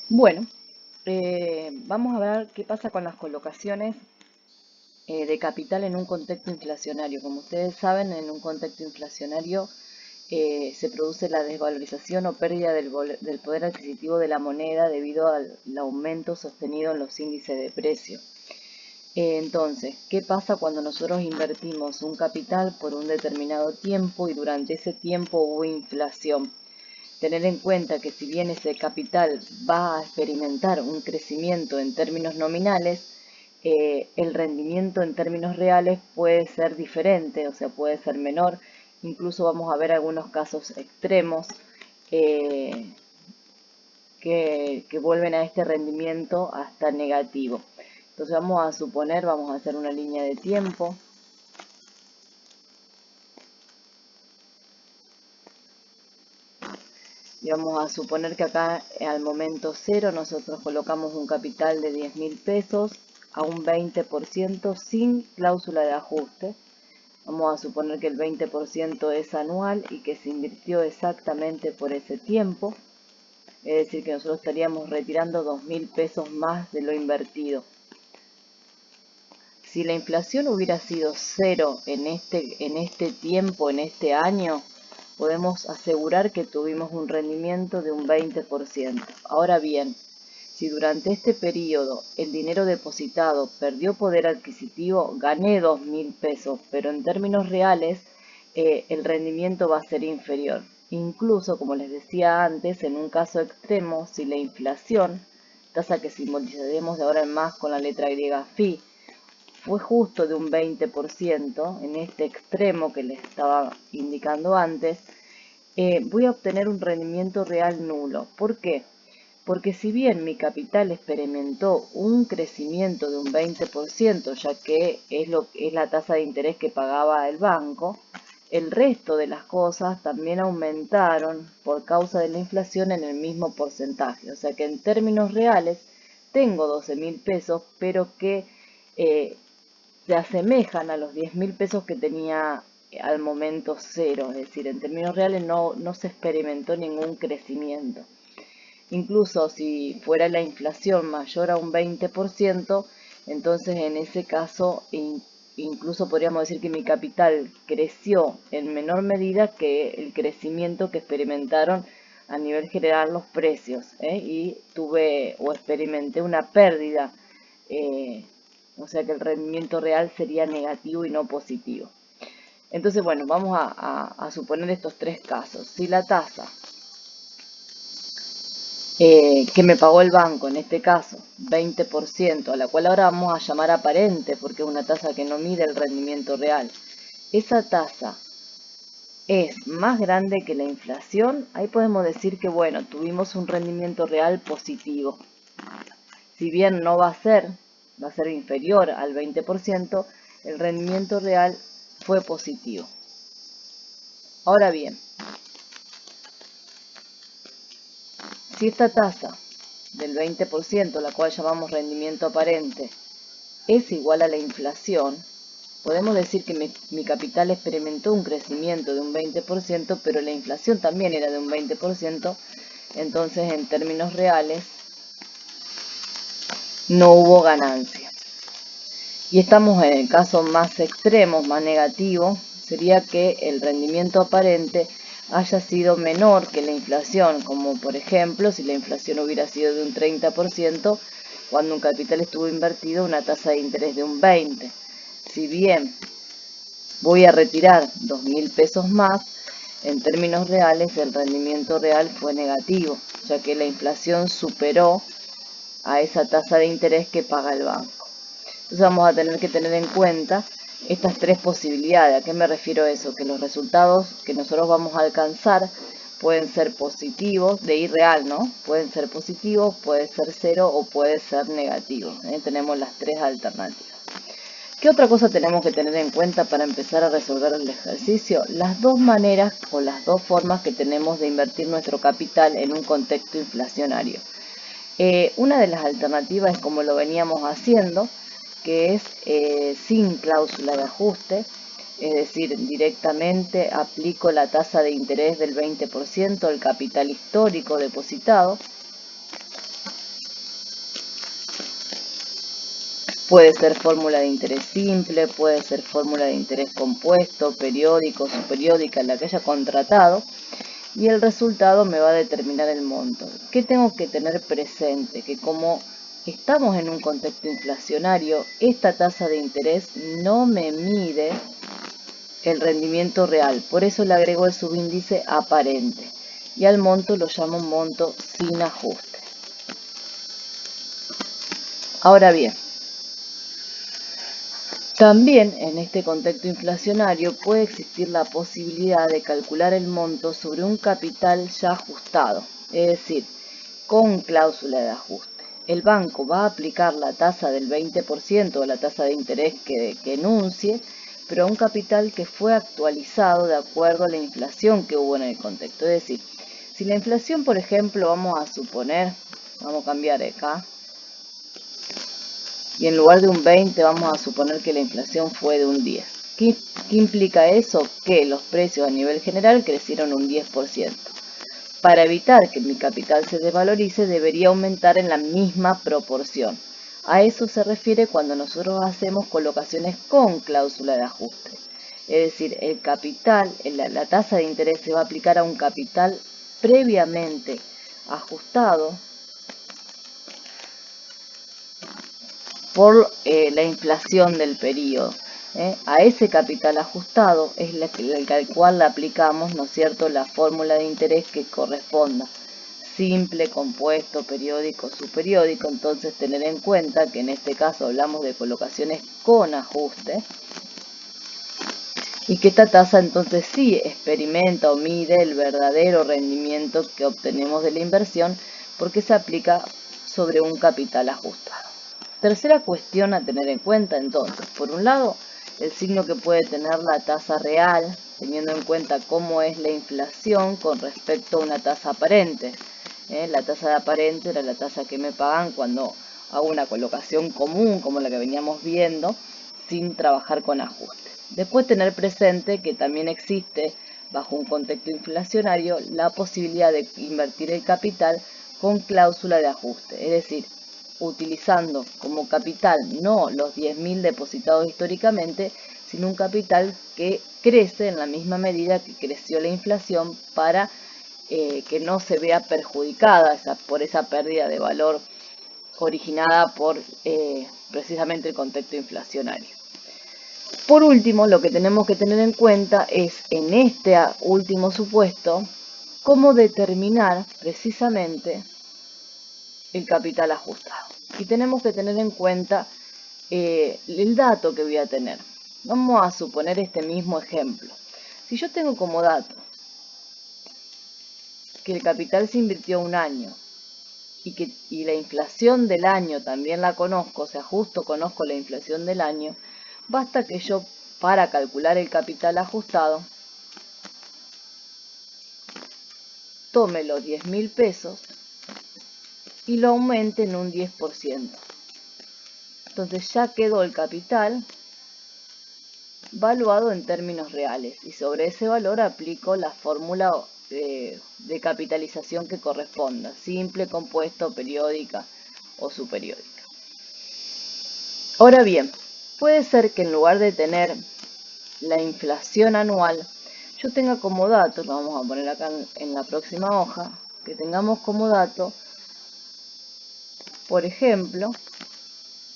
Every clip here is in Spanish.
Bueno, vamos a ver qué pasa con las colocaciones de capital en un contexto inflacionario. Como ustedes saben, en un contexto inflacionario se produce la desvalorización o pérdida del poder adquisitivo de la moneda debido al aumento sostenido en los índices de precio. Entonces, ¿qué pasa cuando nosotros invertimos un capital por un determinado tiempo y durante ese tiempo hubo inflación? Tener en cuenta que si bien ese capital va a experimentar un crecimiento en términos nominales, el rendimiento en términos reales puede ser diferente, o sea, puede ser menor. Incluso vamos a ver algunos casos extremos eh, que vuelven a este rendimiento hasta negativo. Entonces vamos a suponer, vamos a hacer una línea de tiempo. Y vamos a suponer que acá al momento cero nosotros colocamos un capital de 10.000 pesos a un 20% sin cláusula de ajuste. Vamos a suponer que el 20% es anual y que se invirtió exactamente por ese tiempo. Es decir, que nosotros estaríamos retirando 2.000 pesos más de lo invertido. Si la inflación hubiera sido cero en este tiempo, en este año, podemos asegurar que tuvimos un rendimiento de un 20%. Ahora bien, si durante este periodo el dinero depositado perdió poder adquisitivo, gané 2.000 pesos, pero en términos reales el rendimiento va a ser inferior. Incluso, como les decía antes, en un caso extremo, si la inflación, tasa que simbolizaremos de ahora en más con la letra griega phi, fue justo de un 20% en este extremo que les estaba indicando antes, voy a obtener un rendimiento real nulo. ¿Por qué? Porque si bien mi capital experimentó un crecimiento de un 20%, ya que es la tasa de interés que pagaba el banco, el resto de las cosas también aumentaron por causa de la inflación en el mismo porcentaje. O sea que en términos reales tengo 12.000 pesos, pero que eh, se asemejan a los 10.000 pesos que tenía al momento cero, es decir, en términos reales no se experimentó ningún crecimiento. Incluso si fuera la inflación mayor a un 20%, entonces en ese caso incluso podríamos decir que mi capital creció en menor medida que el crecimiento que experimentaron a nivel general los precios, y tuve o experimenté una pérdida, eh, o sea que el rendimiento real sería negativo y no positivo. Entonces, bueno, vamos a suponer estos tres casos. Si la tasa que me pagó el banco, en este caso 20%, a la cual ahora vamos a llamar aparente porque es una tasa que no mide el rendimiento real, esa tasa es más grande que la inflación, ahí podemos decir que, bueno, tuvimos un rendimiento real positivo. Si bien no va a ser inferior al 20%, el rendimiento real fue positivo. Ahora bien, si esta tasa del 20%, la cual llamamos rendimiento aparente, es igual a la inflación, podemos decir que mi capital experimentó un crecimiento de un 20%, pero la inflación también era de un 20%, entonces en términos reales no hubo ganancia. Y estamos en el caso más extremo, más negativo, sería que el rendimiento aparente haya sido menor que la inflación, como por ejemplo si la inflación hubiera sido de un 30%, cuando un capital estuvo invertido una tasa de interés de un 20%. Si bien voy a retirar 2.000 pesos más, en términos reales el rendimiento real fue negativo, ya que la inflación superó a esa tasa de interés que paga el banco. Entonces vamos a tener que tener en cuenta estas tres posibilidades. ¿A qué me refiero a eso? Que los resultados que nosotros vamos a alcanzar pueden ser positivos, de irreal, ¿no? Pueden ser positivos, puede ser cero o puede ser negativo. Tenemos las tres alternativas. ¿Qué otra cosa tenemos que tener en cuenta para empezar a resolver el ejercicio? Las dos maneras o las dos formas que tenemos de invertir nuestro capital en un contexto inflacionario. Una de las alternativas es como lo veníamos haciendo, que es sin cláusula de ajuste, es decir, directamente aplico la tasa de interés del 20% al capital histórico depositado. Puede ser fórmula de interés simple, puede ser fórmula de interés compuesto, periódico, subperiódica, la que haya contratado, y el resultado me va a determinar el monto. ¿Qué tengo que tener presente? Que como estamos en un contexto inflacionario, esta tasa de interés no me mide el rendimiento real, por eso le agrego el subíndice aparente, y al monto lo llamo monto sin ajuste. Ahora bien, también en este contexto inflacionario puede existir la posibilidad de calcular el monto sobre un capital ya ajustado, es decir, con cláusula de ajuste. El banco va a aplicar la tasa del 20% o la tasa de interés que enuncie, pero a un capital que fue actualizado de acuerdo a la inflación que hubo en el contexto. Es decir, si la inflación, por ejemplo, vamos a suponer, vamos a cambiar acá, y en lugar de un 20 vamos a suponer que la inflación fue de un 10. ¿Qué implica eso? Que los precios a nivel general crecieron un 10%. Para evitar que mi capital se desvalorice, debería aumentar en la misma proporción. A eso se refiere cuando nosotros hacemos colocaciones con cláusula de ajuste. Es decir, el capital, la tasa de interés se va a aplicar a un capital previamente ajustado por la inflación del periodo. A ese capital ajustado es al cual le aplicamos, ¿no es cierto?, la fórmula de interés que corresponda. Simple, compuesto, periódico, subperiódico. Entonces tener en cuenta que en este caso hablamos de colocaciones con ajuste y que esta tasa entonces sí experimenta o mide el verdadero rendimiento que obtenemos de la inversión porque se aplica sobre un capital ajustado. Tercera cuestión a tener en cuenta entonces, por un lado, el signo que puede tener la tasa real, teniendo en cuenta cómo es la inflación con respecto a una tasa aparente. La tasa de aparente era la tasa que me pagan cuando hago una colocación común, como la que veníamos viendo, sin trabajar con ajuste. Después tener presente que también existe, bajo un contexto inflacionario, la posibilidad de invertir el capital con cláusula de ajuste, es decir, utilizando como capital no los 10.000 depositados históricamente, sino un capital que crece en la misma medida que creció la inflación para que no se vea perjudicada por esa pérdida de valor originada por precisamente el contexto inflacionario. Por último, lo que tenemos que tener en cuenta es, en este último supuesto, cómo determinar precisamente el capital ajustado. Y tenemos que tener en cuenta el dato que voy a tener. Vamos a suponer este mismo ejemplo. Si yo tengo como dato que el capital se invirtió un año y la inflación del año también la conozco, o sea, justo conozco la inflación del año, basta que yo, para calcular el capital ajustado, tome los 10.000 pesos y lo aumente en un 10%. Entonces ya quedó el capital valuado en términos reales y sobre ese valor aplico la fórmula de capitalización que corresponda, simple, compuesto, periódica o subperiódica. Ahora bien, puede ser que en lugar de tener la inflación anual, yo tenga como dato, lo vamos a poner acá en la próxima hoja, que tengamos como dato, por ejemplo,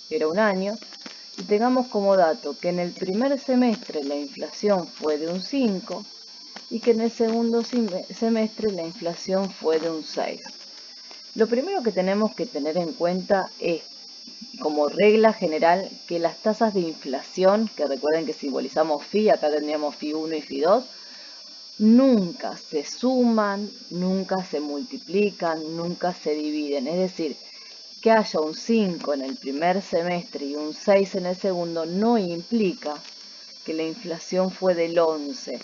era un año, y tengamos como dato que en el primer semestre la inflación fue de un 5 y que en el segundo semestre la inflación fue de un 6. Lo primero que tenemos que tener en cuenta es, como regla general, que las tasas de inflación, que recuerden que simbolizamos phi, acá tendríamos phi 1 y phi 2, nunca se suman, nunca se multiplican, nunca se dividen. Es decir, que haya un 5 en el primer semestre y un 6 en el segundo no implica que la inflación fue del 11,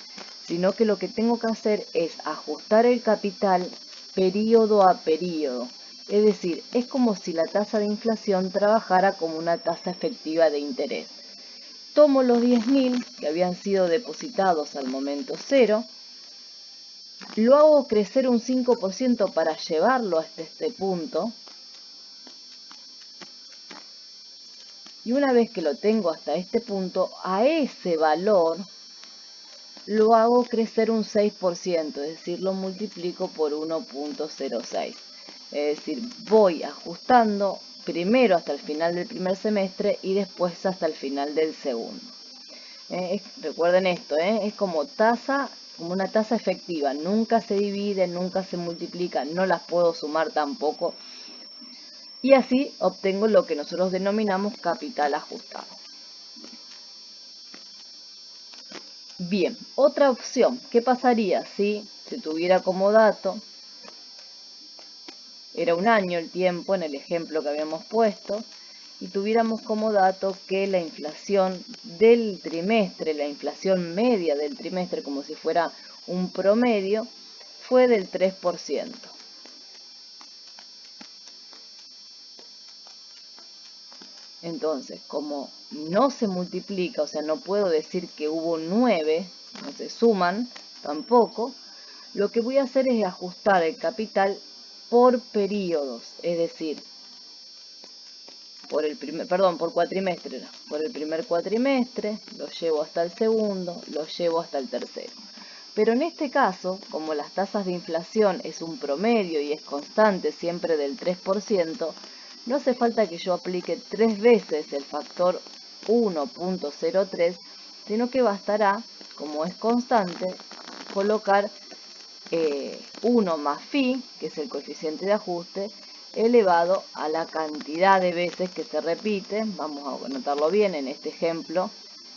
sino que lo que tengo que hacer es ajustar el capital periodo a periodo. Es decir, es como si la tasa de inflación trabajara como una tasa efectiva de interés. Tomo los 10.000 que habían sido depositados al momento cero, lo hago crecer un 5% para llevarlo hasta este punto, Y una vez que lo tengo hasta este punto, a ese valor lo hago crecer un 6%, es decir, lo multiplico por 1.06. Es decir, voy ajustando primero hasta el final del primer semestre y después hasta el final del segundo. Recuerden esto, es como una tasa efectiva, nunca se divide, nunca se multiplica, no las puedo sumar tampoco. Y así obtengo lo que nosotros denominamos capital ajustado. Bien, otra opción, ¿qué pasaría si se tuviera como dato, era un año el tiempo en el ejemplo que habíamos puesto, y tuviéramos como dato que la inflación del trimestre, la inflación media del trimestre, como si fuera un promedio, fue del 3%. Entonces, como no se multiplica, o sea, no puedo decir que hubo 9, no se suman tampoco, lo que voy a hacer es ajustar el capital por periodos, es decir, por cuatrimestre, por el primer cuatrimestre, lo llevo hasta el segundo, lo llevo hasta el tercero. Pero en este caso, como las tasas de inflación es un promedio y es constante siempre del 3%, no hace falta que yo aplique 3 veces el factor 1.03, sino que bastará, como es constante, colocar 1 más phi, que es el coeficiente de ajuste, elevado a la cantidad de veces que se repite. Vamos a anotarlo bien en este ejemplo,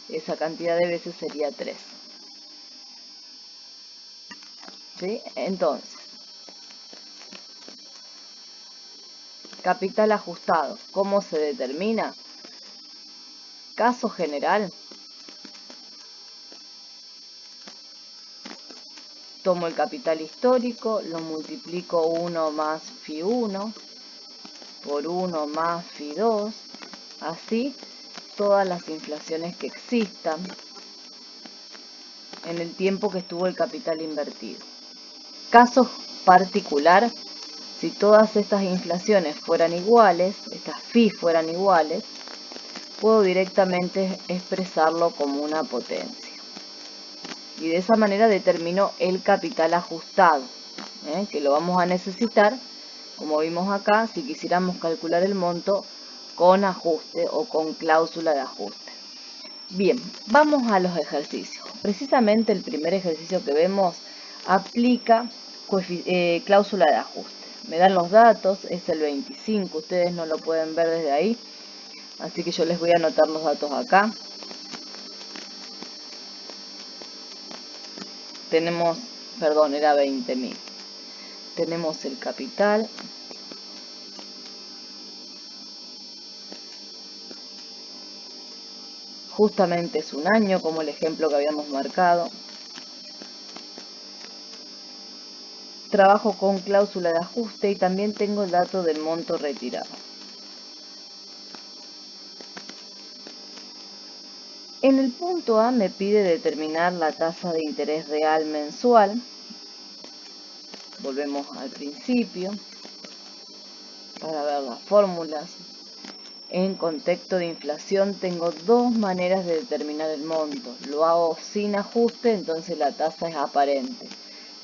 esa cantidad de veces sería 3. ¿Sí? Entonces, capital ajustado, ¿cómo se determina? Caso general, tomo el capital histórico, lo multiplico 1 más phi 1 por 1 más phi 2, así todas las inflaciones que existan en el tiempo que estuvo el capital invertido. Caso particular, si todas estas inflaciones fueran iguales, estas phi fueran iguales, puedo directamente expresarlo como una potencia. Y de esa manera determino el capital ajustado, que lo vamos a necesitar, como vimos acá, si quisiéramos calcular el monto con ajuste o con cláusula de ajuste. Bien, vamos a los ejercicios. Precisamente el primer ejercicio que vemos aplica cláusula de ajuste. Me dan los datos, es el 25, ustedes no lo pueden ver desde ahí, así que yo les voy a anotar los datos acá. Tenemos, perdón, era 20.000. Tenemos el capital. Justamente es un año, como el ejemplo que habíamos marcado. Trabajo con cláusula de ajuste y también tengo el dato del monto retirado. En el punto A me pide determinar la tasa de interés real mensual. Volvemos al principio para ver las fórmulas. En contexto de inflación tengo dos maneras de determinar el monto. Lo hago sin ajuste, entonces la tasa es aparente.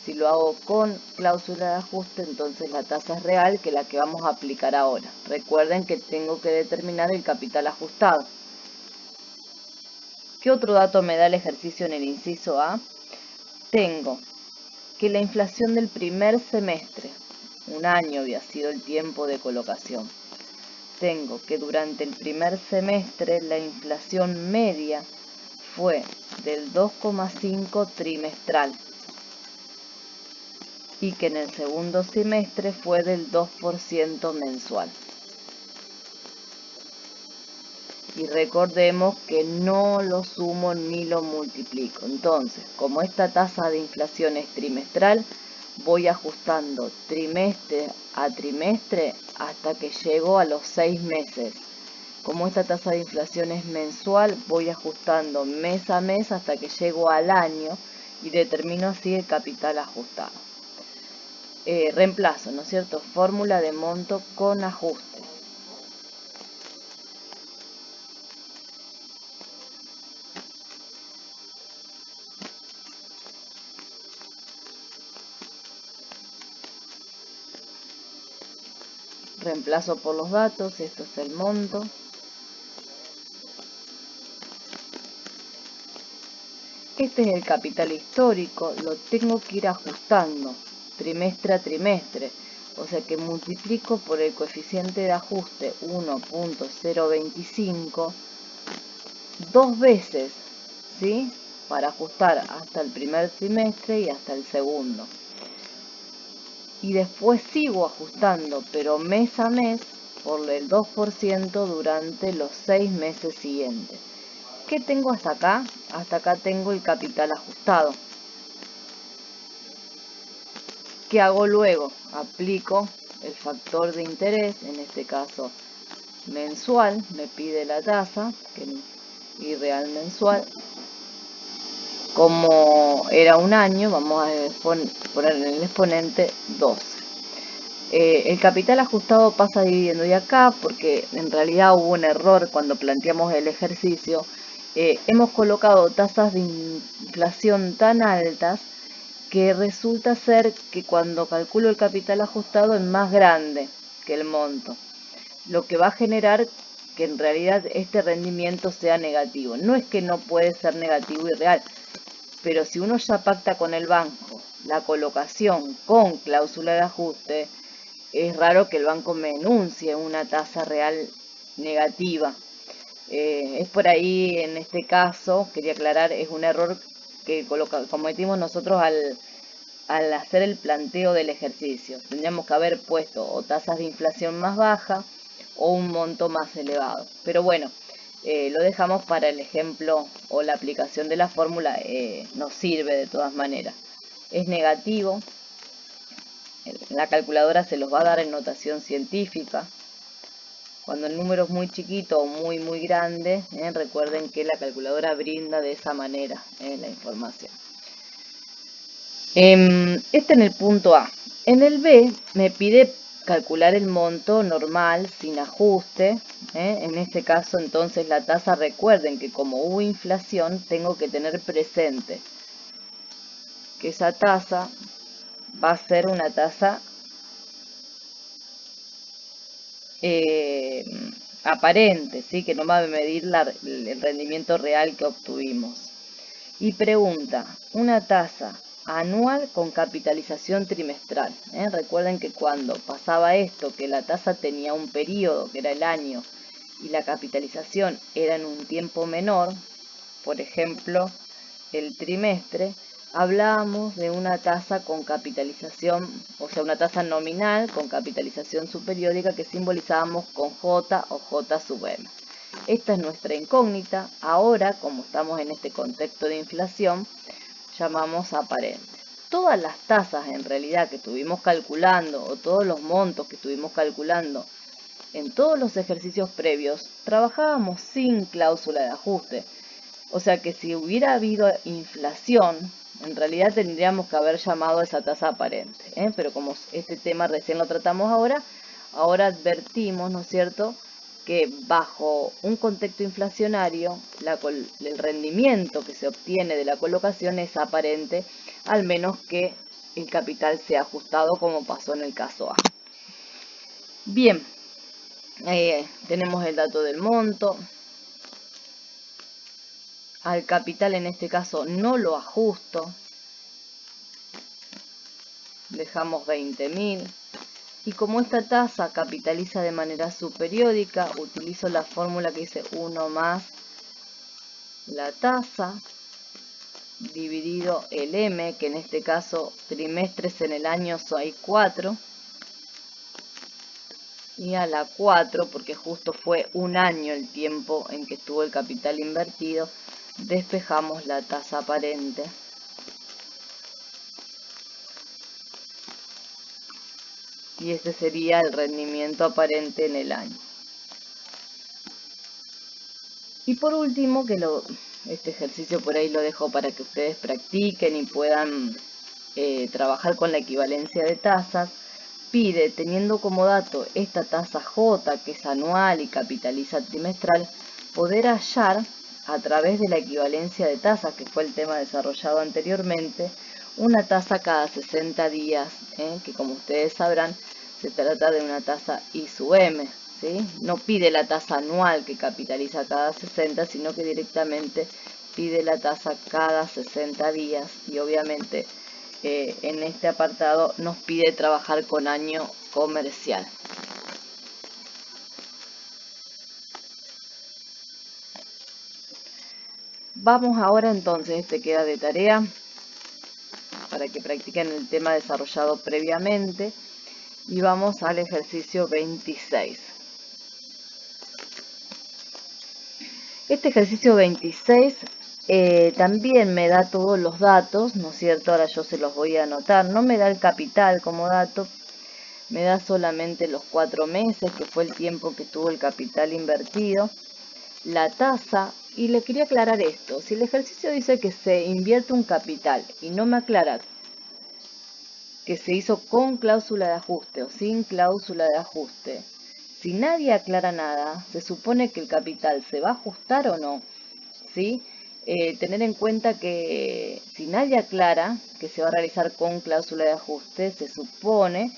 Si lo hago con cláusula de ajuste, entonces la tasa es real, que es la que vamos a aplicar ahora. Recuerden que tengo que determinar el capital ajustado. ¿Qué otro dato me da el ejercicio en el inciso A? Tengo que la inflación del primer semestre, un año había sido el tiempo de colocación. Tengo que durante el primer semestre la inflación media fue del 2,5 trimestral y que en el segundo semestre fue del 2% mensual. Y recordemos que no lo sumo ni lo multiplico. Entonces, como esta tasa de inflación es trimestral, voy ajustando trimestre a trimestre hasta que llego a los 6 meses. Como esta tasa de inflación es mensual, voy ajustando mes a mes hasta que llego al año y determino así el capital ajustado. Reemplazo, ¿no es cierto? Fórmula de monto con ajuste. Reemplazo por los datos, esto es el monto. Este es el capital histórico, lo tengo que ir ajustando trimestre a trimestre. O sea que multiplico por el coeficiente de ajuste 1.025 dos veces, ¿sí? Para ajustar hasta el primer trimestre y hasta el segundo. Y después sigo ajustando, pero mes a mes, por el 2% durante los 6 meses siguientes. ¿Qué tengo hasta acá? Hasta acá tengo el capital ajustado. ¿Qué hago luego? Aplico el factor de interés, en este caso mensual, me pide la tasa, y real mensual. Como era un año, vamos a poner en el exponente 12. El capital ajustado pasa dividiendo y acá, porque en realidad hubo un error cuando planteamos el ejercicio. Hemos colocado tasas de inflación tan altas que resulta ser que cuando calculo el capital ajustado es más grande que el monto, lo que va a generar que en realidad este rendimiento sea negativo. No es que no puede ser negativo y real, pero si uno ya pacta con el banco la colocación con cláusula de ajuste, es raro que el banco me enuncie una tasa real negativa. Es por ahí, en este caso, quería aclarar, es un error que cometimos nosotros al hacer el planteo del ejercicio. Tendríamos que haber puesto o tasas de inflación más baja o un monto más elevado. Pero bueno, lo dejamos para el ejemplo o la aplicación de la fórmula, nos sirve de todas maneras. Es negativo, la calculadora se los va a dar en notación científica. Cuando el número es muy chiquito o muy grande, recuerden que la calculadora brinda de esa manera la información. Este en el punto A. En el B me pide calcular el monto normal sin ajuste. En este caso entonces la tasa, recuerden que como hubo inflación tengo que tener presente que esa tasa va a ser una tasa aparente, ¿sí? Que no va a medir el rendimiento real que obtuvimos. Y pregunta, una tasa anual con capitalización trimestral. Recuerden que cuando pasaba esto, que la tasa tenía un periodo, que era el año, y la capitalización era en un tiempo menor, por ejemplo, el trimestre, hablábamos de una tasa con capitalización, o sea, una tasa nominal con capitalización subperiódica que simbolizábamos con J o J sub M. Esta es nuestra incógnita. Ahora, como estamos en este contexto de inflación, llamamos aparente. Todas las tasas en realidad que estuvimos calculando o todos los montos que estuvimos calculando en todos los ejercicios previos, trabajábamos sin cláusula de ajuste. O sea que si hubiera habido inflación, en realidad tendríamos que haber llamado a esa tasa aparente. Pero como este tema recién lo tratamos ahora advertimos, ¿no es cierto?, que bajo un contexto inflacionario, el rendimiento que se obtiene de la colocación es aparente, al menos que el capital sea ajustado, como pasó en el caso A. Bien, tenemos el dato del monto. Al capital en este caso no lo ajusto, dejamos 20.000. Y como esta tasa capitaliza de manera subperiódica, utilizo la fórmula que dice 1 más la tasa dividido el M, que en este caso trimestres en el año hay 4. Y a la 4, porque justo fue un año el tiempo en que estuvo el capital invertido, despejamos la tasa aparente. Y este sería el rendimiento aparente en el año. Y por último, este ejercicio por ahí lo dejo para que ustedes practiquen y puedan trabajar con la equivalencia de tasas. Pide, teniendo como dato esta tasa J, que es anual y capitaliza trimestral, poder hallar a través de la equivalencia de tasas, que fue el tema desarrollado anteriormente, una tasa cada 60 días, que como ustedes sabrán, Se trata de una tasa I sub M, ¿sí? No pide la tasa anual que capitaliza cada 60, sino que directamente pide la tasa cada 60 días y obviamente en este apartado nos pide trabajar con año comercial. Vamos ahora entonces, este queda de tarea para que practiquen el tema desarrollado previamente y vamos al ejercicio 26. Este ejercicio 26 también me da todos los datos, ¿no es cierto? Ahora yo se los voy a anotar. No me da el capital como dato, me da solamente los 4 meses, que fue el tiempo que tuvo el capital invertido, la tasa, y le quería aclarar esto. Si el ejercicio dice que se invierte un capital y no me aclara que se hizo con cláusula de ajuste o sin cláusula de ajuste, si nadie aclara nada, se supone que el capital se va a ajustar o no, ¿sí? Tener en cuenta que si nadie aclara que se va a realizar con cláusula de ajuste, se supone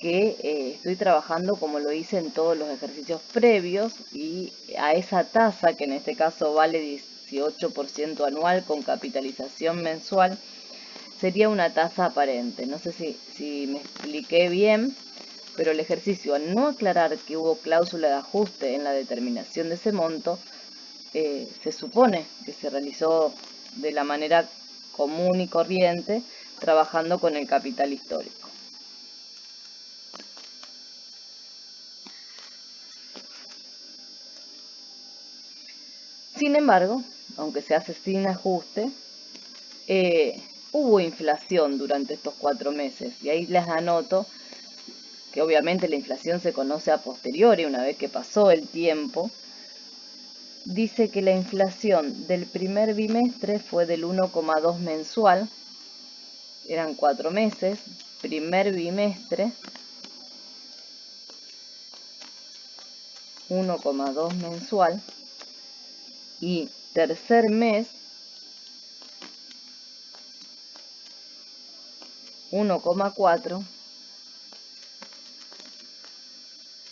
que estoy trabajando como lo hice en todos los ejercicios previos y a esa tasa, que en este caso vale 18% anual con capitalización mensual, sería una tasa aparente. No sé si me expliqué bien, pero el ejercicio, al no aclarar que hubo cláusula de ajuste en la determinación de ese monto, se supone que se realizó de la manera común y corriente, trabajando con el capital histórico. Sin embargo, aunque se hace sin ajuste, hubo inflación durante estos 4 meses y ahí les anoto que obviamente la inflación se conoce a posteriori, una vez que pasó el tiempo. Dice que la inflación del primer bimestre fue del 1,2 mensual, eran 4 meses, primer bimestre 1,2 mensual y tercer mes 1,4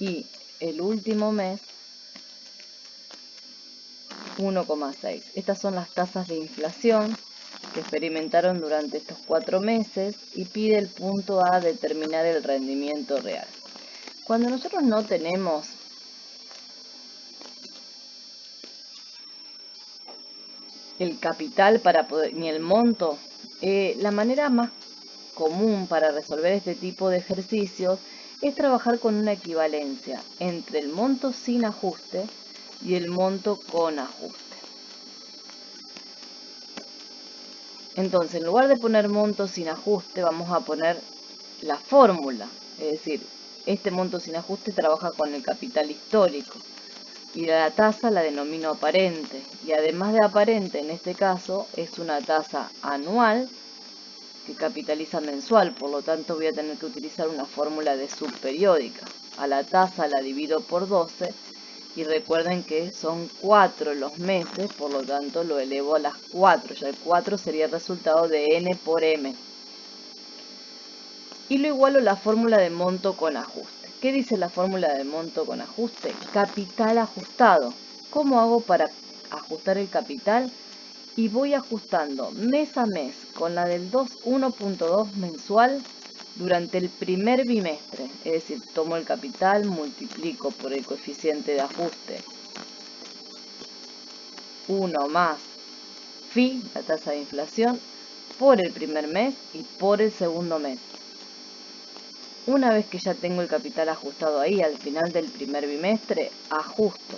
y el último mes 1,6. Estas son las tasas de inflación que experimentaron durante estos 4 meses y pide el punto A determinar el rendimiento real. Cuando nosotros no tenemos el capital para poder, ni el monto, la manera más común para resolver este tipo de ejercicios es trabajar con una equivalencia entre el monto sin ajuste y el monto con ajuste. Entonces, en lugar de poner monto sin ajuste, vamos a poner la fórmula, es decir, este monto sin ajuste trabaja con el capital histórico y la tasa la denomino aparente, y además de aparente en este caso es una tasa anual que capitaliza mensual, por lo tanto voy a tener que utilizar una fórmula de subperiódica. A la tasa la divido por 12 y recuerden que son 4 los meses, por lo tanto lo elevo a las 4, ya el 4 sería el resultado de n por m. Y lo igualo a la fórmula de monto con ajuste. ¿Qué dice la fórmula de monto con ajuste? Capital ajustado. ¿Cómo hago para ajustar el capital? Y voy ajustando mes a mes con la del 1.2 mensual durante el primer bimestre. Es decir, tomo el capital, multiplico por el coeficiente de ajuste 1 más phi, la tasa de inflación, por el primer mes y por el segundo mes. Una vez que ya tengo el capital ajustado ahí, al final del primer bimestre, ajusto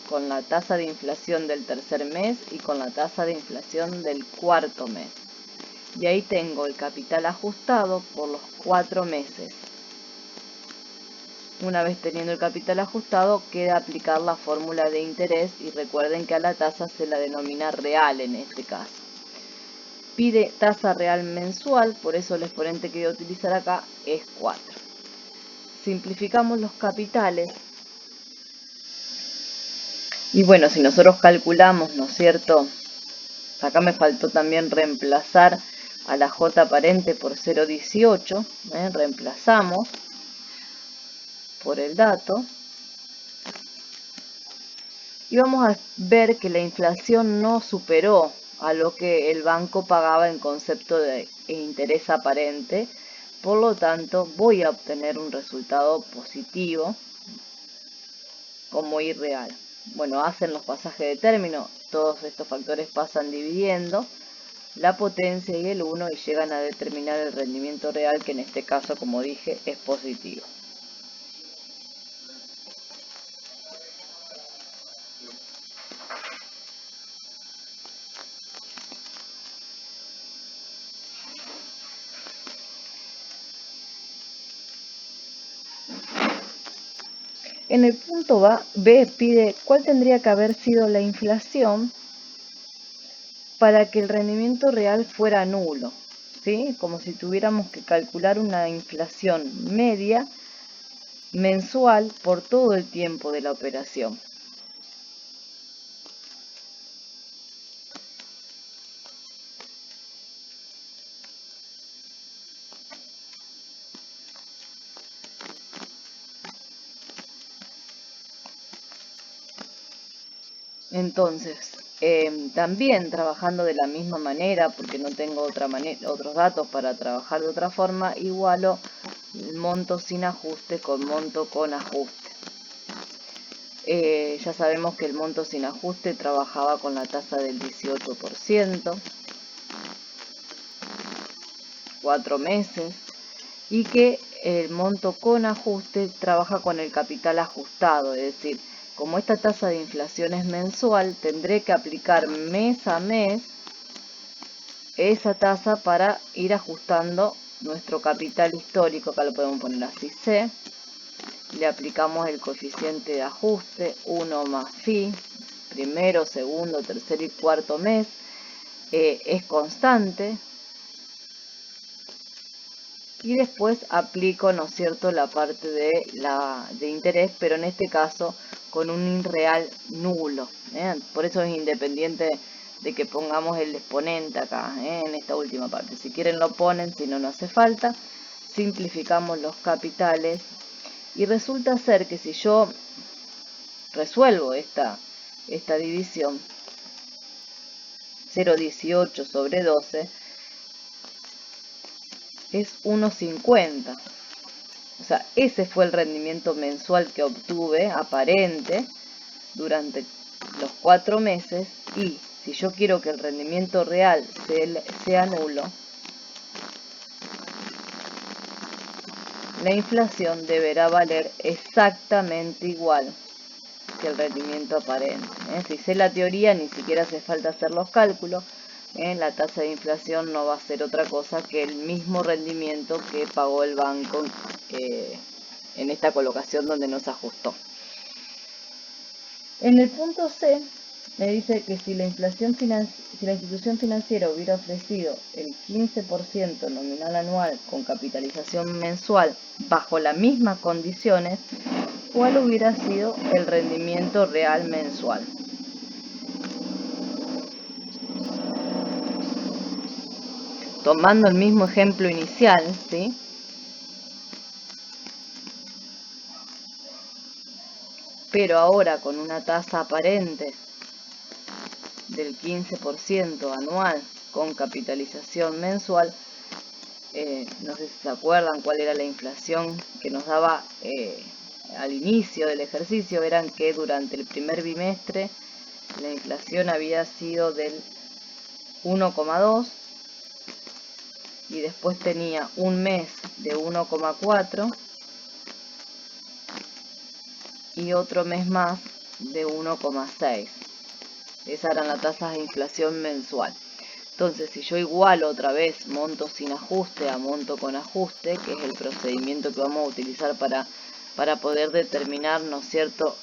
con la tasa de inflación del tercer mes y con la tasa de inflación del cuarto mes. Y ahí tengo el capital ajustado por los 4 meses. Una vez teniendo el capital ajustado, queda aplicar la fórmula de interés y recuerden que a la tasa se la denomina real en este caso. Pide tasa real mensual, por eso el exponente que voy a utilizar acá es 4. Simplificamos los capitales. Y bueno, si nosotros calculamos, ¿no es cierto? Acá me faltó también reemplazar a la J aparente por 0,18. Reemplazamos. por el dato. Y vamos a ver que la inflación no superó a lo que el banco pagaba en concepto de interés aparente. Por lo tanto, voy a obtener un resultado positivo como irreal. Bueno, hacen los pasajes de término, todos estos factores pasan dividiendo la potencia y el 1 y llegan a determinar el rendimiento real, que en este caso, como dije, es positivo. En el punto B pide cuál tendría que haber sido la inflación para que el rendimiento real fuera nulo, ¿sí? Como si tuviéramos que calcular una inflación media mensual por todo el tiempo de la operación. Entonces, también trabajando de la misma manera, porque no tengo otros datos para trabajar de otra forma, igualo el monto sin ajuste con monto con ajuste. Ya sabemos que el monto sin ajuste trabajaba con la tasa del 18%, 4 meses, y que el monto con ajuste trabaja con el capital ajustado, es decir, como esta tasa de inflación es mensual, tendré que aplicar mes a mes esa tasa para ir ajustando nuestro capital histórico. Acá lo podemos poner así, C. Le aplicamos el coeficiente de ajuste, 1 más phi, primero, segundo, tercer y cuarto mes. Es constante. Y después aplico, ¿no es cierto?, la parte de interés, pero en este caso con un irreal nulo. Por eso es independiente de que pongamos el exponente acá, en esta última parte. Si quieren lo ponen, si no, no hace falta. Simplificamos los capitales y resulta ser que si yo resuelvo esta división, 0,18 sobre 12, es 1,50. O sea, ese fue el rendimiento mensual que obtuve, aparente, durante los 4 meses. Y si yo quiero que el rendimiento real sea nulo, la inflación deberá valer exactamente igual que el rendimiento aparente. Si sé la teoría, ni siquiera hace falta hacer los cálculos. La tasa de inflación no va a ser otra cosa que el mismo rendimiento que pagó el banco en esta colocación donde no se ajustó. En el punto C me dice que si la institución financiera hubiera ofrecido el 15% nominal anual con capitalización mensual bajo las mismas condiciones, ¿cuál hubiera sido el rendimiento real mensual? Tomando el mismo ejemplo inicial, ¿sí?, pero ahora con una tasa aparente del 15% anual con capitalización mensual, no sé si se acuerdan cuál era la inflación que nos daba al inicio del ejercicio. Eran que durante el primer bimestre la inflación había sido del 1,2 y después tenía un mes de 1,4 y otro mes más de 1,6. Esas eran las tasas de inflación mensual. Entonces, si yo igualo otra vez monto sin ajuste a monto con ajuste, que es el procedimiento que vamos a utilizar para poder determinar, ¿no es cierto?,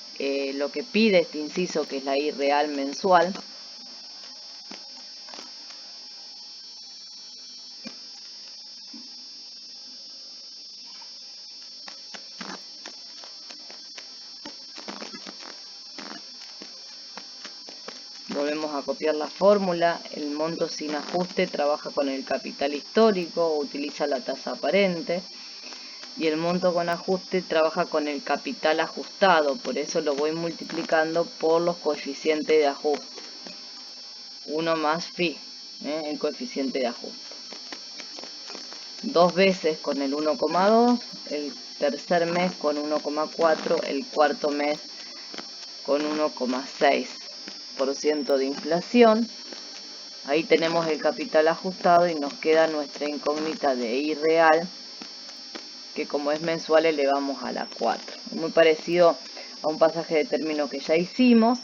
lo que pide este inciso, que es la I real mensual. Volvemos a copiar la fórmula. El monto sin ajuste trabaja con el capital histórico, utiliza la tasa aparente. y el monto con ajuste trabaja con el capital ajustado, por eso lo voy multiplicando por los coeficientes de ajuste. 1 más phi, el coeficiente de ajuste. 2 veces con el 1,2, el tercer mes con 1,4, el cuarto mes con 1,6% de inflación. Ahí tenemos el capital ajustado y nos queda nuestra incógnita de I real, que como es mensual elevamos a la 4. Muy parecido a un pasaje de término que ya hicimos.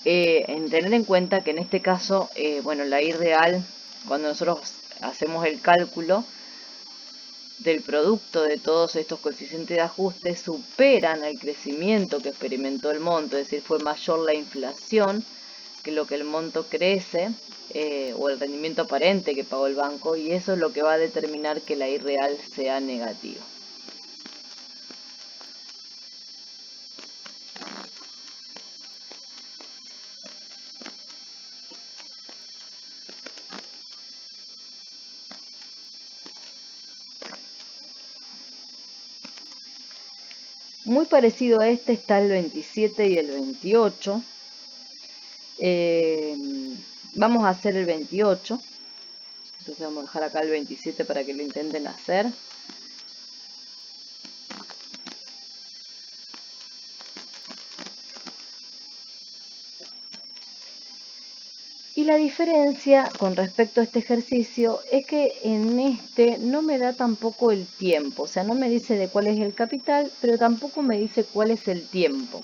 En tener en cuenta que en este caso, bueno, la I real, cuando nosotros hacemos el cálculo del producto de todos estos coeficientes de ajuste, superan el crecimiento que experimentó el monto, es decir, fue mayor la inflación que lo que el monto crece, o el rendimiento aparente que pagó el banco, y eso es lo que va a determinar que la I real sea negativa. Muy parecido a este está el 27 y el 28. Vamos a hacer el 28. Entonces vamos a dejar acá el 27 para que lo intenten hacer. Y la diferencia con respecto a este ejercicio es que en este no me da tampoco el tiempo, o sea, no me dice de cuál es el capital, pero tampoco me dice cuál es el tiempo.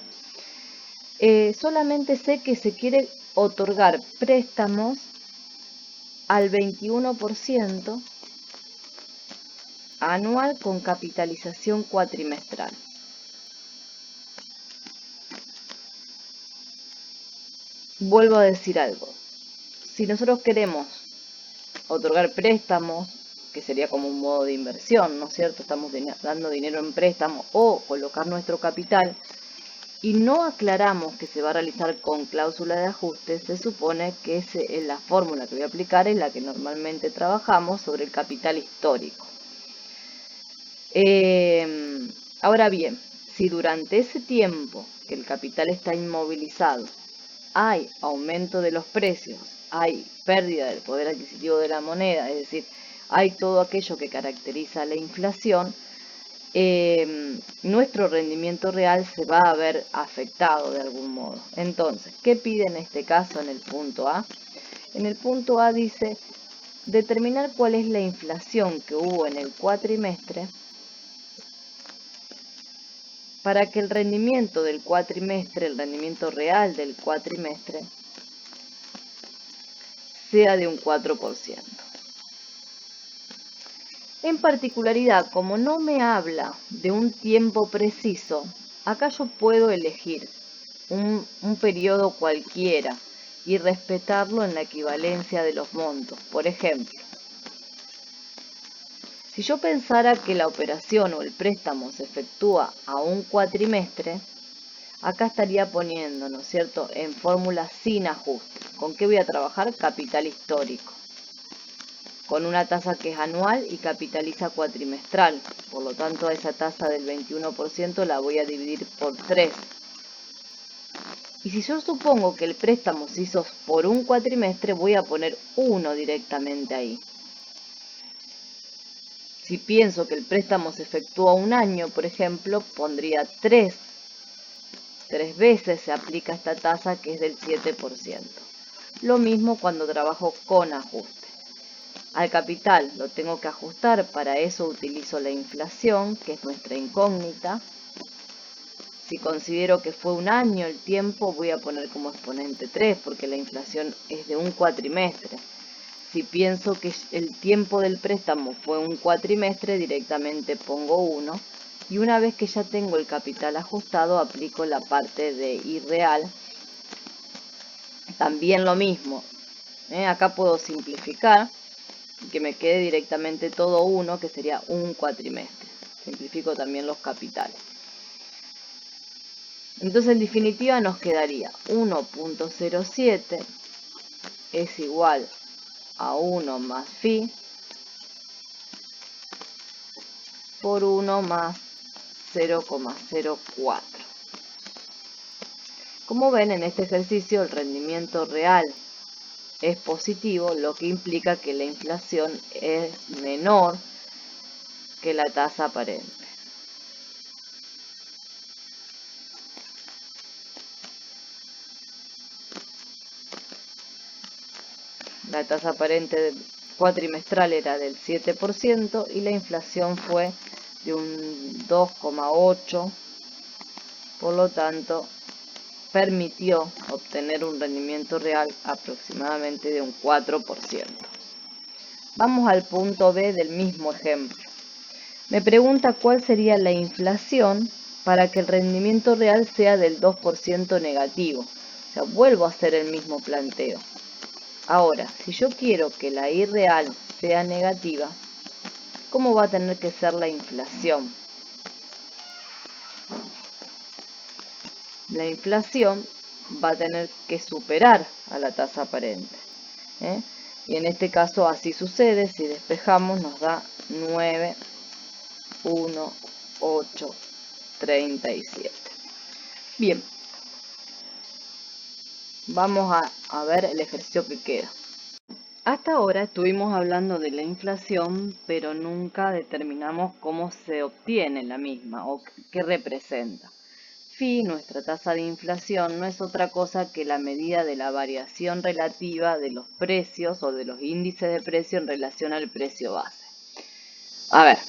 Solamente sé que se quiere otorgar préstamos al 21% anual con capitalización cuatrimestral. Vuelvo a decir algo. Si nosotros queremos otorgar préstamos, que sería como un modo de inversión, ¿no es cierto? Estamos dando dinero en préstamo o colocar nuestro capital, y no aclaramos que se va a realizar con cláusula de ajuste, se supone que la fórmula que voy a aplicar es la que normalmente trabajamos sobre el capital histórico. Ahora bien, si durante ese tiempo que el capital está inmovilizado hay aumento de los precios, hay pérdida del poder adquisitivo de la moneda, es decir, hay todo aquello que caracteriza la inflación, nuestro rendimiento real se va a ver afectado de algún modo. Entonces, ¿qué pide en este caso en el punto A? En el punto A dice determinar cuál es la inflación que hubo en el cuatrimestre para que el rendimiento del cuatrimestre, el rendimiento real del cuatrimestre, sea de un 4%. En particularidad, como no me habla de un tiempo preciso, acá yo puedo elegir un periodo cualquiera y respetarlo en la equivalencia de los montos. Por ejemplo, si yo pensara que la operación o el préstamo se efectúa a un cuatrimestre, acá estaría poniendo, ¿no es cierto?, en fórmula sin ajuste. ¿Con qué voy a trabajar? Capital histórico. Con una tasa que es anual y capitaliza cuatrimestral. Por lo tanto, a esa tasa del 21% la voy a dividir por 3. Y si yo supongo que el préstamo se hizo por un cuatrimestre, voy a poner 1 directamente ahí. Si pienso que el préstamo se efectúa un año, por ejemplo, pondría 3. 3 veces se aplica esta tasa que es del 7%. Lo mismo cuando trabajo con ajuste. Al capital lo tengo que ajustar, para eso utilizo la inflación, que es nuestra incógnita. Si considero que fue un año el tiempo, voy a poner como exponente 3, porque la inflación es de un cuatrimestre. Si pienso que el tiempo del préstamo fue un cuatrimestre, directamente pongo 1. Y una vez que ya tengo el capital ajustado, aplico la parte de I real. También lo mismo. Acá puedo simplificar, que me quede directamente todo 1, que sería un cuatrimestre. Simplifico también los capitales. Entonces, en definitiva, nos quedaría 1.07 es igual a 1 más phi por 1 más 0,04. Como ven, en este ejercicio el rendimiento real es positivo, lo que implica que la inflación es menor que la tasa aparente. La tasa aparente cuatrimestral era del 7% y la inflación fue de un 2,8%, por lo tanto permitió obtener un rendimiento real aproximadamente de un 4%. Vamos al punto B del mismo ejemplo. Me pregunta cuál sería la inflación para que el rendimiento real sea del 2% negativo. O sea, vuelvo a hacer el mismo planteo. Ahora, si yo quiero que la I real sea negativa, ¿cómo va a tener que ser la inflación? La inflación va a tener que superar a la tasa aparente. Y en este caso así sucede, si despejamos nos da 9, 1, 8, 37. Bien, vamos a ver el ejercicio que queda. Hasta ahora estuvimos hablando de la inflación, pero nunca determinamos cómo se obtiene la misma o qué representa. Phi, nuestra tasa de inflación, no es otra cosa que la medida de la variación relativa de los precios o de los índices de precio en relación al precio base. A ver,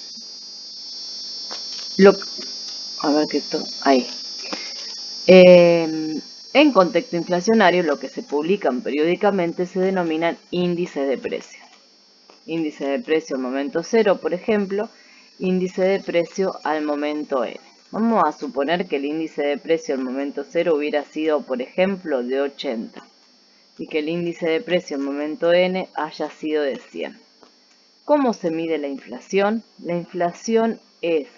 ahí. En contexto inflacionario, lo que se publican periódicamente se denominan índices de precio. Índice de precio al momento 0, por ejemplo, índice de precio al momento n. Vamos a suponer que el índice de precio al momento 0 hubiera sido, por ejemplo, de 80 y que el índice de precio al momento n haya sido de 100. ¿Cómo se mide la inflación? La inflación es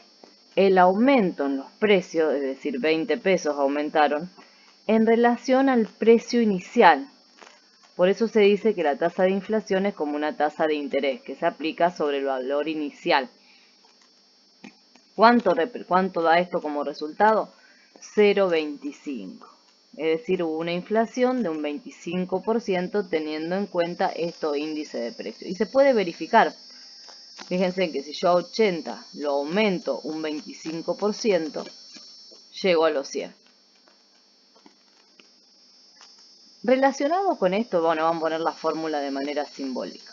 el aumento en los precios, es decir, 20 pesos aumentaron, en relación al precio inicial. Por eso se dice que la tasa de inflación es como una tasa de interés que se aplica sobre el valor inicial. ¿Cuánto da esto como resultado? 0,25. Es decir, hubo una inflación de un 25% teniendo en cuenta estos índices de precio. Y se puede verificar. Fíjense que si yo a 80 lo aumento un 25%, llego a los 100. Relacionado con esto, bueno, vamos a poner la fórmula de manera simbólica.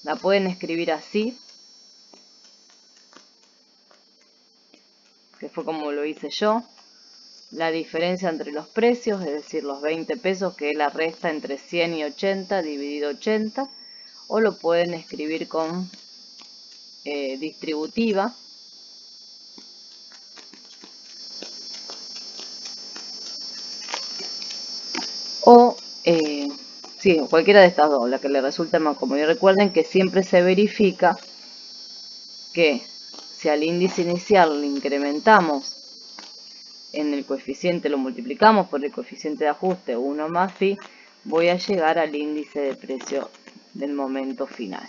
La pueden escribir así, que fue como lo hice yo. La diferencia entre los precios, es decir, los 20 pesos, que es la resta entre 100 y 80 dividido 80. O lo pueden escribir con distributiva. O, sí, cualquiera de estas dos, la que le resulte más cómodo. Y recuerden que siempre se verifica que si al índice inicial le incrementamos en el coeficiente, lo multiplicamos por el coeficiente de ajuste 1 más phi, voy a llegar al índice de precio del momento final.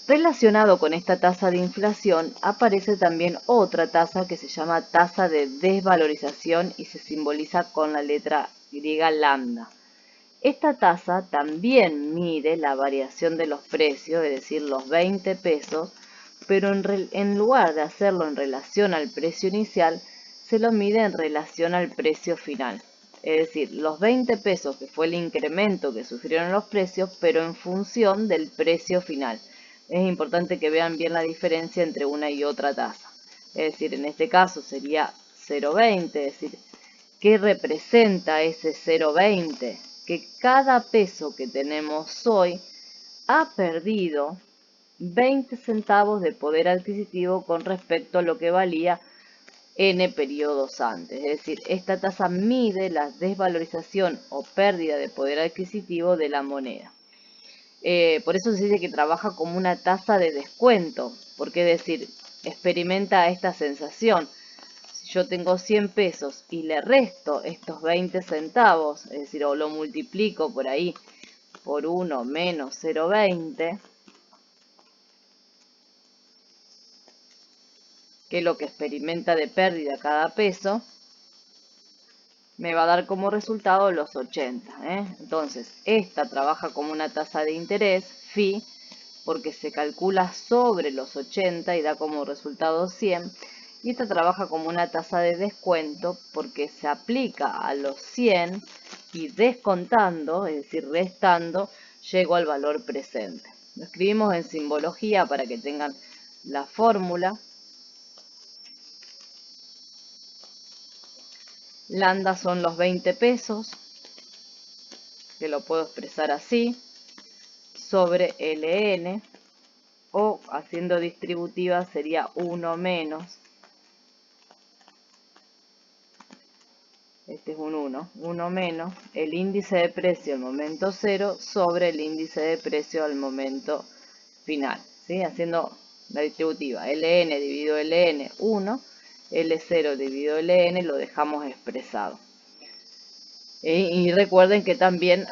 Relacionado con esta tasa de inflación aparece también otra tasa que se llama tasa de desvalorización y se simboliza con la letra griega lambda. Esta tasa también mide la variación de los precios, es decir, los 20 pesos, pero en lugar de hacerlo en relación al precio inicial, se lo mide en relación al precio final. Es decir, los 20 pesos que fue el incremento que sufrieron los precios, pero en función del precio final. Es importante que vean bien la diferencia entre una y otra tasa. Es decir, en este caso sería 0,20, es decir, ¿qué representa ese 0,20? Que cada peso que tenemos hoy ha perdido 20 centavos de poder adquisitivo con respecto a lo que valía n periodos antes. Es decir, esta tasa mide la desvalorización o pérdida de poder adquisitivo de la moneda. Por eso se dice que trabaja como una tasa de descuento, porque es decir, experimenta esta sensación. Si yo tengo 100 pesos y le resto estos 20 centavos, es decir, o lo multiplico por ahí por 1 menos 0,20, que es lo que experimenta de pérdida cada peso, me va a dar como resultado los 80. Entonces, esta trabaja como una tasa de interés, phi, porque se calcula sobre los 80 y da como resultado 100. Y esta trabaja como una tasa de descuento porque se aplica a los 100 y descontando, es decir, restando, llego al valor presente. Lo escribimos en simbología para que tengan la fórmula. Lambda son los 20 pesos, que lo puedo expresar así, sobre LN, o haciendo distributiva sería 1 menos, este es un 1 menos el índice de precio al momento 0 sobre el índice de precio al momento final, ¿sí? Haciendo la distributiva, LN dividido LN, 1, L0 dividido LN lo dejamos expresado. Y recuerden que también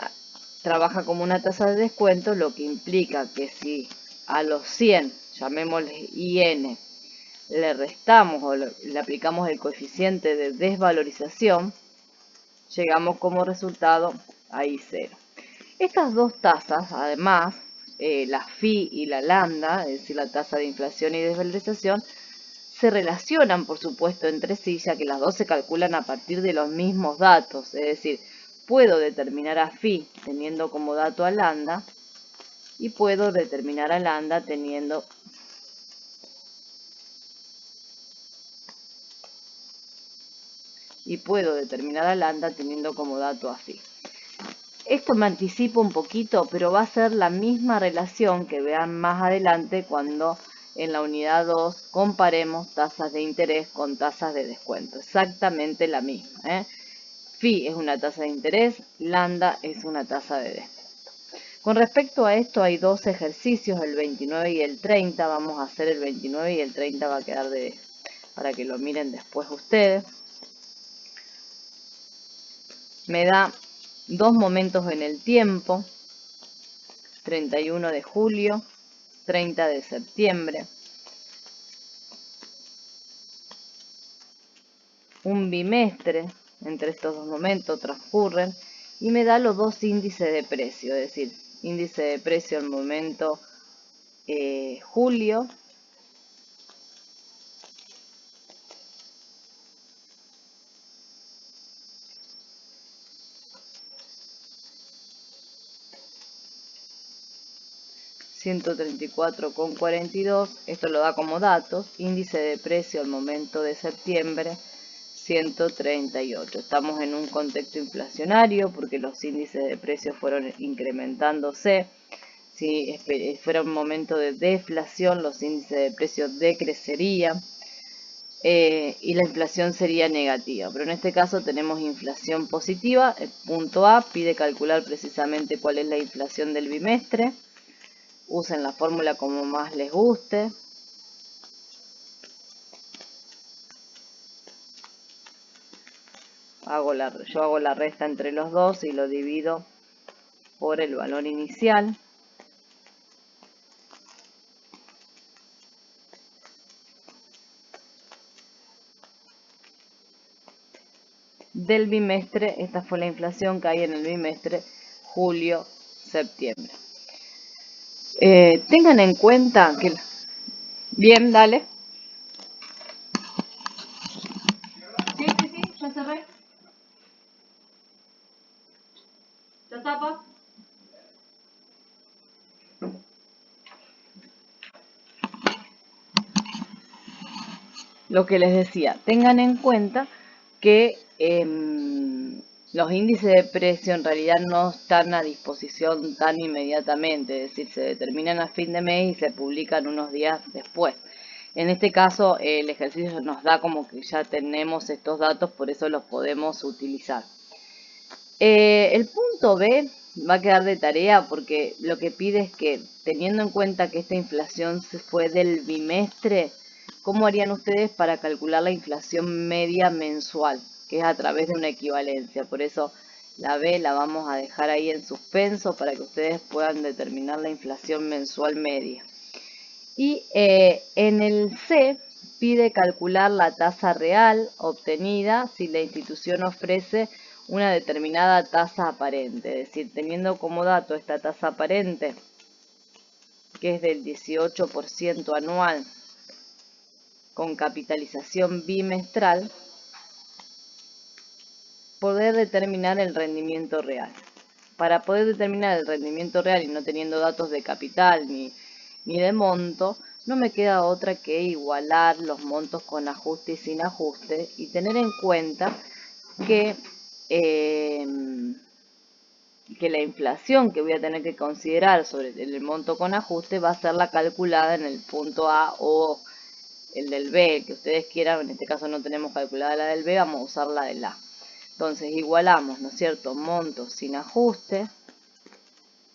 trabaja como una tasa de descuento, lo que implica que si a los 100, llamémosle IN, le restamos o le aplicamos el coeficiente de desvalorización, llegamos como resultado a I0. Estas dos tasas, además, la phi y la lambda, es decir, la tasa de inflación y desvalorización, se relacionan, por supuesto, entre sí, ya que las dos se calculan a partir de los mismos datos. Es decir, puedo determinar a phi teniendo como dato a lambda y puedo determinar a lambda teniendo como dato a phi. Esto me anticipo un poquito, pero va a ser la misma relación que vean más adelante cuando en la unidad 2 comparemos tasas de interés con tasas de descuento. Exactamente la misma. Phi es una tasa de interés, lambda es una tasa de descuento. Con respecto a esto hay dos ejercicios, el 29 y el 30. Vamos a hacer el 29 y el 30 va a quedar para que lo miren después ustedes. Me da dos momentos en el tiempo, 31 de julio, 30 de septiembre. Un bimestre entre estos dos momentos transcurren y me da los dos índices de precio, es decir, índice de precio al momento julio $134,42, esto lo da como datos, índice de precio al momento de septiembre 138. Estamos en un contexto inflacionario porque los índices de precios fueron incrementándose. Si fuera un momento de deflación, los índices de precios decrecerían y la inflación sería negativa. Pero en este caso tenemos inflación positiva. El punto A pide calcular precisamente cuál es la inflación del bimestre. Usen la fórmula como más les guste. Yo hago la resta entre los dos y lo divido por el valor inicial. Del bimestre, esta fue la inflación que hay en el bimestre julio-septiembre. Tengan en cuenta que... Bien, dale. Sí, ya cerré. ¿La tapa? Lo que les decía, tengan en cuenta que los índices de precio en realidad no están a disposición tan inmediatamente, es decir, se determinan a fin de mes y se publican unos días después. En este caso, el ejercicio nos da como que ya tenemos estos datos, por eso los podemos utilizar. El punto B va a quedar de tarea porque lo que pide es que, teniendo en cuenta que esta inflación se fue del bimestre, ¿cómo harían ustedes para calcular la inflación media mensual? Que es a través de una equivalencia. Por eso la B la vamos a dejar ahí en suspenso para que ustedes puedan determinar la inflación mensual media. Y en el C pide calcular la tasa real obtenida si la institución ofrece una determinada tasa aparente, es decir, teniendo como dato esta tasa aparente, que es del 18% anual, con capitalización bimestral, poder determinar el rendimiento real. Para poder determinar el rendimiento real y no teniendo datos de capital ni de monto, no me queda otra que igualar los montos con ajuste y sin ajuste y tener en cuenta que la inflación que voy a tener que considerar sobre el monto con ajuste va a ser la calculada en el punto A o el del B, el que ustedes quieran. En este caso no tenemos calculada la del B, vamos a usar la del A. Entonces igualamos, ¿no es cierto?, monto sin ajuste,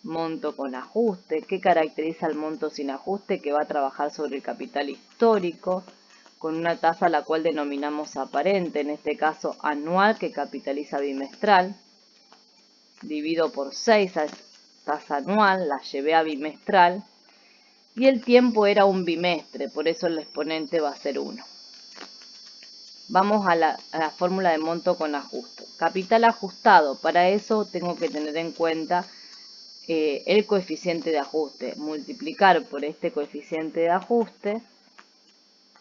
monto con ajuste. ¿Qué caracteriza el monto sin ajuste? Que va a trabajar sobre el capital histórico con una tasa a la cual denominamos aparente, en este caso anual, que capitaliza bimestral. Divido por 6 a tasa anual, la llevé a bimestral y el tiempo era un bimestre, por eso el exponente va a ser 1. Vamos a la fórmula de monto con ajuste. Capital ajustado, para eso tengo que tener en cuenta el coeficiente de ajuste. Multiplicar por este coeficiente de ajuste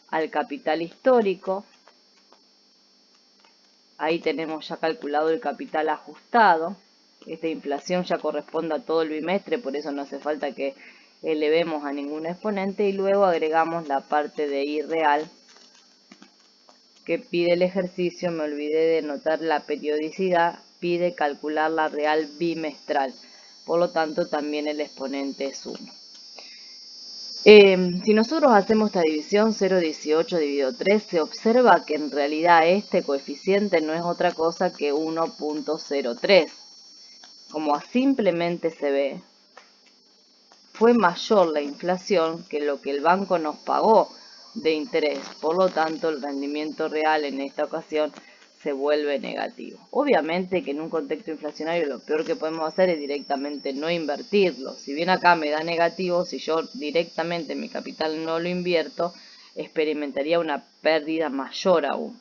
al capital histórico. Ahí tenemos ya calculado el capital ajustado. Esta inflación ya corresponde a todo el bimestre, por eso no hace falta que elevemos a ningún exponente. Y luego agregamos la parte de I real que pide el ejercicio. Me olvidé de notar la periodicidad. Pide calcular la real bimestral. Por lo tanto, también el exponente es 1. Si nosotros hacemos esta división 0,18 dividido 3, se observa que en realidad este coeficiente no es otra cosa que 1.03. Como simplemente se ve, fue mayor la inflación que lo que el banco nos pagó de interés. Por lo tanto, el rendimiento real en esta ocasión se vuelve negativo. Obviamente que en un contexto inflacionario lo peor que podemos hacer es directamente no invertirlo. Si bien acá me da negativo, si yo directamente mi capital no lo invierto, experimentaría una pérdida mayor aún.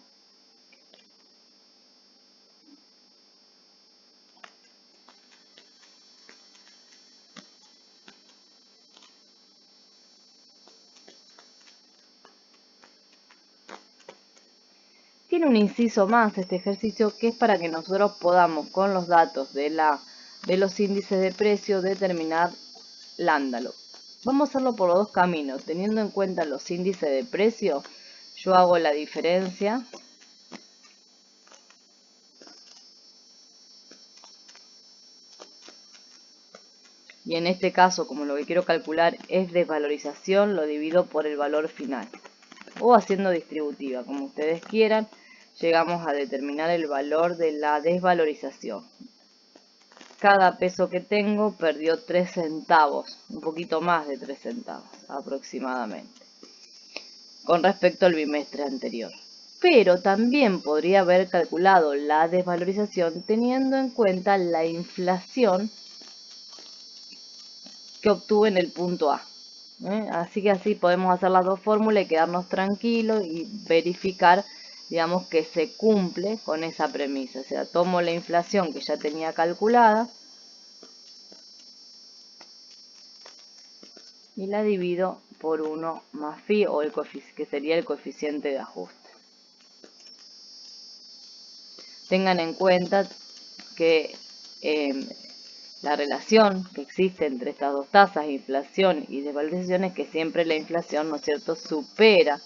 Tiene un inciso más este ejercicio, que es para que nosotros podamos con los datos de los índices de precio determinar Lándalo. Vamos a hacerlo por los dos caminos. Teniendo en cuenta los índices de precio, yo hago la diferencia y en este caso, como lo que quiero calcular es desvalorización, lo divido por el valor final o haciendo distributiva, como ustedes quieran. Llegamos a determinar el valor de la desvalorización. Cada peso que tengo perdió 3 centavos, un poquito más de 3 centavos aproximadamente, con respecto al bimestre anterior. Pero también podría haber calculado la desvalorización teniendo en cuenta la inflación que obtuve en el punto A. Así que así podemos hacer las dos fórmulas y quedarnos tranquilos y verificar, digamos, que se cumple con esa premisa. O sea, tomo la inflación que ya tenía calculada y la divido por 1 más phi, o que sería el coeficiente de ajuste. Tengan en cuenta que la relación que existe entre estas dos tasas, inflación y desvalorización, es que siempre la inflación, ¿no es cierto?, supera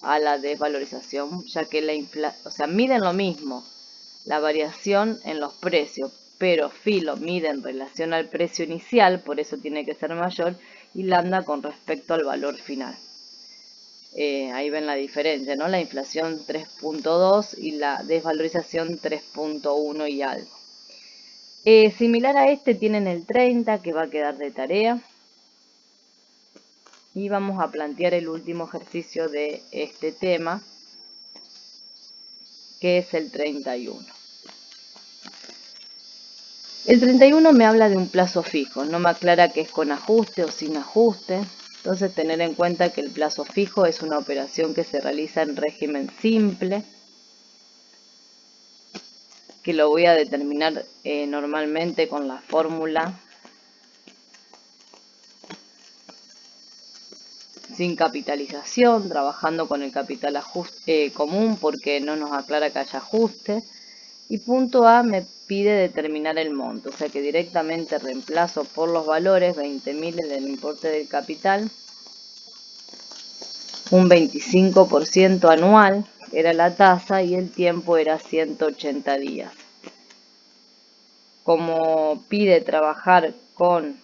a la desvalorización, ya que miden lo mismo, la variación en los precios, pero phi lo mide en relación al precio inicial, por eso tiene que ser mayor, y lambda con respecto al valor final. Ahí ven la diferencia, ¿no? La inflación 3.2 y la desvalorización 3.1 y algo. Similar a este tienen el 30, que va a quedar de tarea. Y vamos a plantear el último ejercicio de este tema, que es el 31. El 31 me habla de un plazo fijo, no me aclara que es con ajuste o sin ajuste. Entonces tener en cuenta que el plazo fijo es una operación que se realiza en régimen simple, que lo voy a determinar normalmente con la fórmula sin capitalización, trabajando con el capital común porque no nos aclara que haya ajuste. Y punto A me pide determinar el monto, o sea que directamente reemplazo por los valores 20.000 en el importe del capital, un 25% anual era la tasa y el tiempo era 180 días. Como pide trabajar con...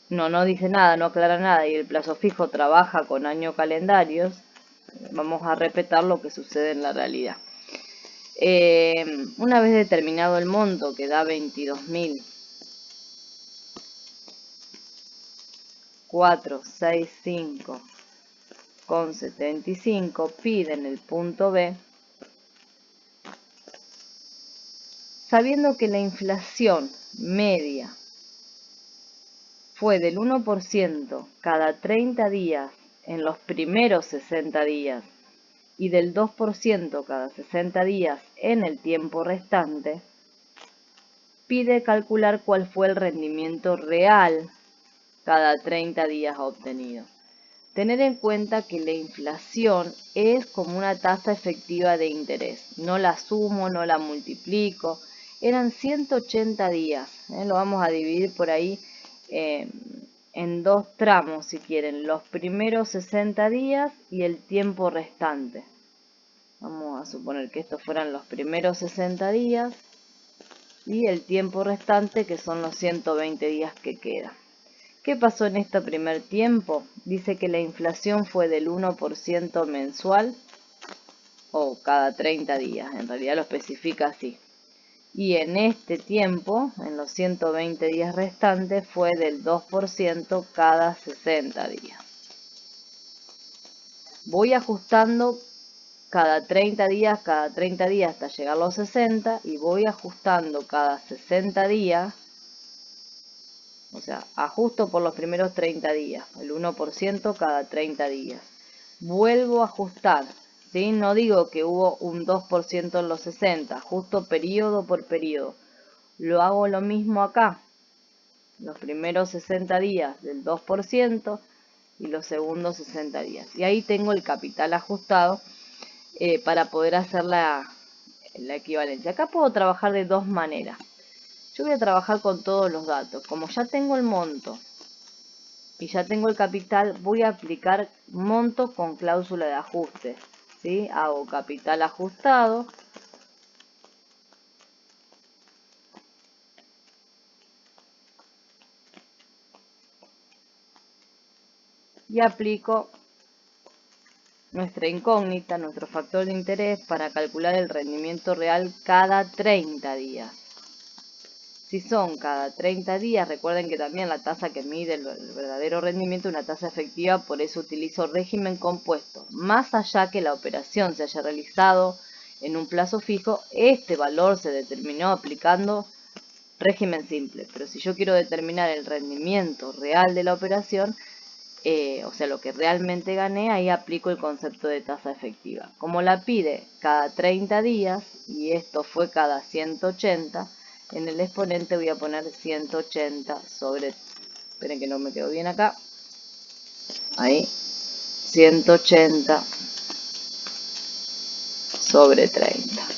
No dice nada, no aclara nada y el plazo fijo trabaja con año calendarios, vamos a respetar lo que sucede en la realidad. Una vez determinado el monto, que da 22.465,75, piden el punto B, sabiendo que la inflación media fue del 1% cada 30 días en los primeros 60 días y del 2% cada 60 días en el tiempo restante, pide calcular cuál fue el rendimiento real cada 30 días obtenido. Tener en cuenta que la inflación es como una tasa efectiva de interés. No la sumo, no la multiplico. Eran 180 días. Lo vamos a dividir por ahí en dos tramos, si quieren. Los primeros 60 días y el tiempo restante. Vamos a suponer que estos fueran los primeros 60 días y el tiempo restante, que son los 120 días que quedan. ¿Qué pasó en este primer tiempo? Dice que la inflación fue del 1% mensual o cada 30 días, en realidad lo especifica así. Y en este tiempo, en los 120 días restantes, fue del 2% cada 60 días. Voy ajustando cada 30 días hasta llegar a los 60 y voy ajustando cada 60 días. O sea, ajusto por los primeros 30 días, el 1% cada 30 días. Vuelvo a ajustar, ¿sí? No digo que hubo un 2% en los 60, ajusto periodo por periodo. Lo hago lo mismo acá, los primeros 60 días del 2% y los segundos 60 días. Y ahí tengo el capital ajustado para poder hacer la equivalencia. Acá puedo trabajar de dos maneras. Yo voy a trabajar con todos los datos. Como ya tengo el monto y ya tengo el capital, voy a aplicar monto con cláusula de ajuste. ¿Sí? Hago capital ajustado. Y aplico nuestra incógnita, nuestro factor de interés para calcular el rendimiento real cada 30 días. Si son cada 30 días, recuerden que también la tasa que mide el verdadero rendimiento es una tasa efectiva, por eso utilizo régimen compuesto. Más allá que la operación se haya realizado en un plazo fijo, este valor se determinó aplicando régimen simple. Pero si yo quiero determinar el rendimiento real de la operación, o sea, lo que realmente gané, ahí aplico el concepto de tasa efectiva. Como la pide cada 30 días, y esto fue cada 180, en el exponente voy a poner 180 sobre, esperen que no me quedó bien acá, ahí, 180 sobre 30.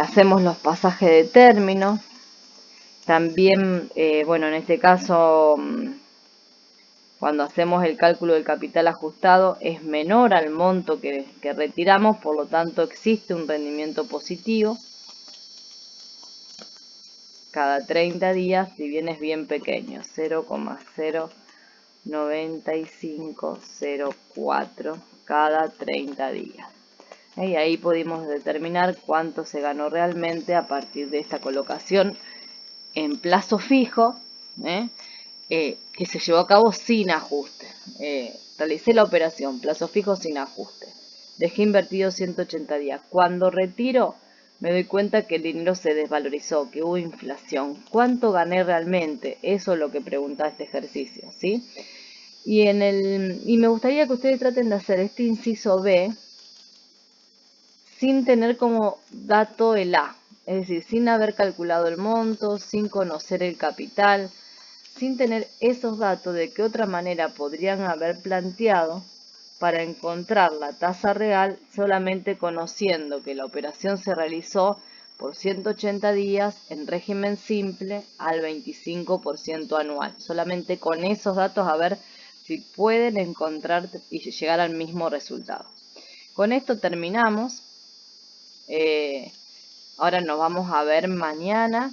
Hacemos los pasajes de término. También, bueno, en este caso, cuando hacemos el cálculo del capital ajustado, es menor al monto que retiramos, por lo tanto existe un rendimiento positivo cada 30 días, si bien es bien pequeño, 0,09504 cada 30 días. Y ahí pudimos determinar cuánto se ganó realmente a partir de esta colocación en plazo fijo, que se llevó a cabo sin ajuste. Realicé la operación, plazo fijo sin ajuste. Dejé invertido 180 días. Cuando retiro, me doy cuenta que el dinero se desvalorizó, que hubo inflación. ¿Cuánto gané realmente? Eso es lo que pregunta este ejercicio, ¿sí? Y me gustaría que ustedes traten de hacer este inciso B sin tener como dato el A, es decir, sin haber calculado el monto, sin conocer el capital, sin tener esos datos de qué otra manera podrían haber planteado para encontrar la tasa real solamente conociendo que la operación se realizó por 180 días en régimen simple al 25% anual. Solamente con esos datos a ver si pueden encontrar y llegar al mismo resultado. Con esto terminamos. Ahora nos vamos a ver mañana,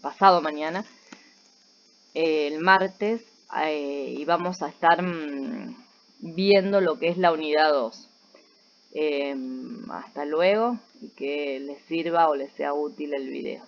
pasado mañana, el martes, y vamos a estar viendo lo que es la unidad 2. Hasta luego y que les sirva o les sea útil el video.